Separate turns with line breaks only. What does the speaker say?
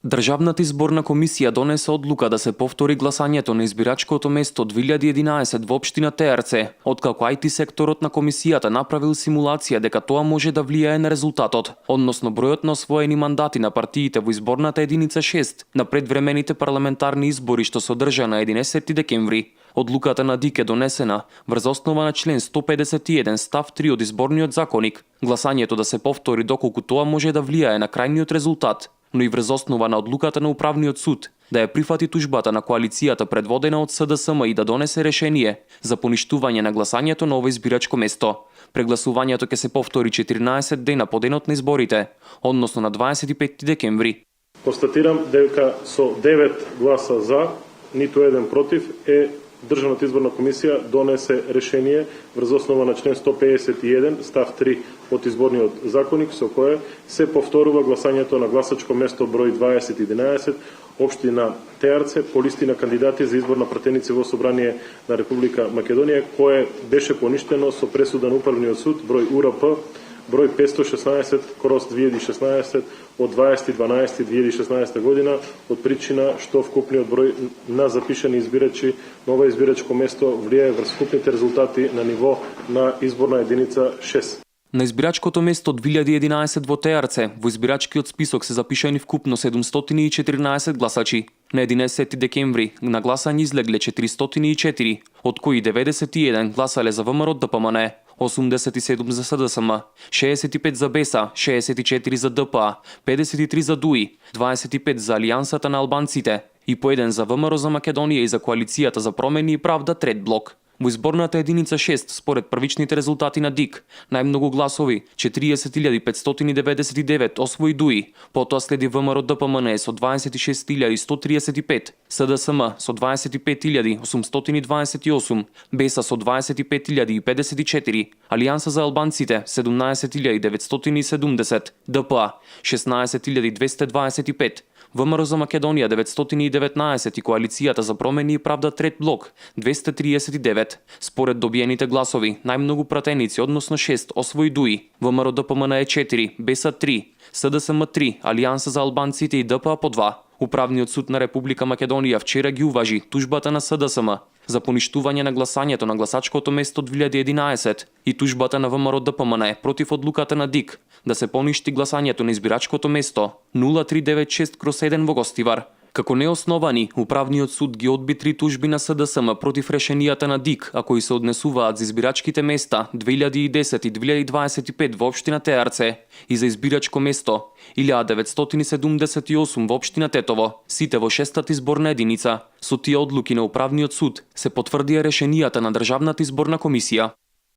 Државната изборна комисија донесе одлука да се повтори гласањето на избирачкото место 2011 во општина Теарце, откако IT секторот на комисијата направил симулација дека тоа може да влијае на резултатот, односно бројот на освоени мандати на партиите во изборната единица 6 на предвремените парламентарни избори што се одржа на 11 декември. Одлуката на ДИК е донесена врз основа на член 151 став 3 од изборниот законник. Гласањето да се повтори доколку тоа може да влијае на крајниот резултат, но и врз основа на одлуката на Управниот суд да ја прифати тужбата на коалицијата предводена од СДСМ и да донесе решение за поништување на гласањето на ова избирачко место. Прегласувањето ќе се повтори 14 дена по денот на изборите, односно на 25 декември.
Констатирам дека со 9 гласа за, ниту еден против Државната изборна комисија донесе решение врз основа на член 151 став 3 од изборниот законник со кое се повторува гласањето на гласачко место број 2011 општина Теарце по листи на кандидати за избор на пратеници во Собрание на Република Македонија, кое беше поништено со пресуда на Управниот суд број УРП број 516/2016 од 20.12.2016 година од причина што вкупниот број на запишани избирачи на ова избирачко место влијае врз вкупните резултати на ниво на изборна единица 6.
На избирачкото место 2011 во Теарце, во избирачкиот список се запишани вкупно 714 гласачи. На 11 декември на гласање излегле 404, од кои 91 гласале за ВМРО ДПМН, 87 за СДСМ, 65 за БЕСА, 64 за ДПА, 53 за ДУИ, 25 за Алијансата на албанците и по еден за ВМРО за Македонија и за Коалицијата за промени и правда трет блок. Во изборната единица 6, според првичните резултати на ДИК, најмногу гласови, 40.599 освои ДУИ, потоа следи ВМРО ДПМН со 26.135, СДСМ со 25.828, БЕСА со 25.054, Алијанса за албанците 17.970, ДПА 16.225, ВМРО за Македонија 919 и Коалицијата за промени и правда трет блок 239. Според добиените гласови, најмногу пратеници, односно 6, освои ДУИ, ВМРО ДПМН е 4, БЕСА 3, СДСМ 3, Алијанса за албанците и ДПА по 2. Управниот суд на Република Македонија вчера ги уважи тужбата на СДСМ за поништување на гласањето на гласачкото место 2011 и тужбата на ВМРО ДПМН против одлуката на ДИК да се поништи гласањето на избирачкото место 0396/1 во Гостивар. Како неосновани, Управниот суд ги одби 3 тужби на СДСМ против решенијата на ДИК, а кои се однесуваат за избирачките места 2010 и 2025 во општина Теарце и за избирачко место 1978 во општина Тетово, сите во 6-та изборна единица. Со тие одлуки на Управниот суд се потврдија решенијата на Државната изборна комисија.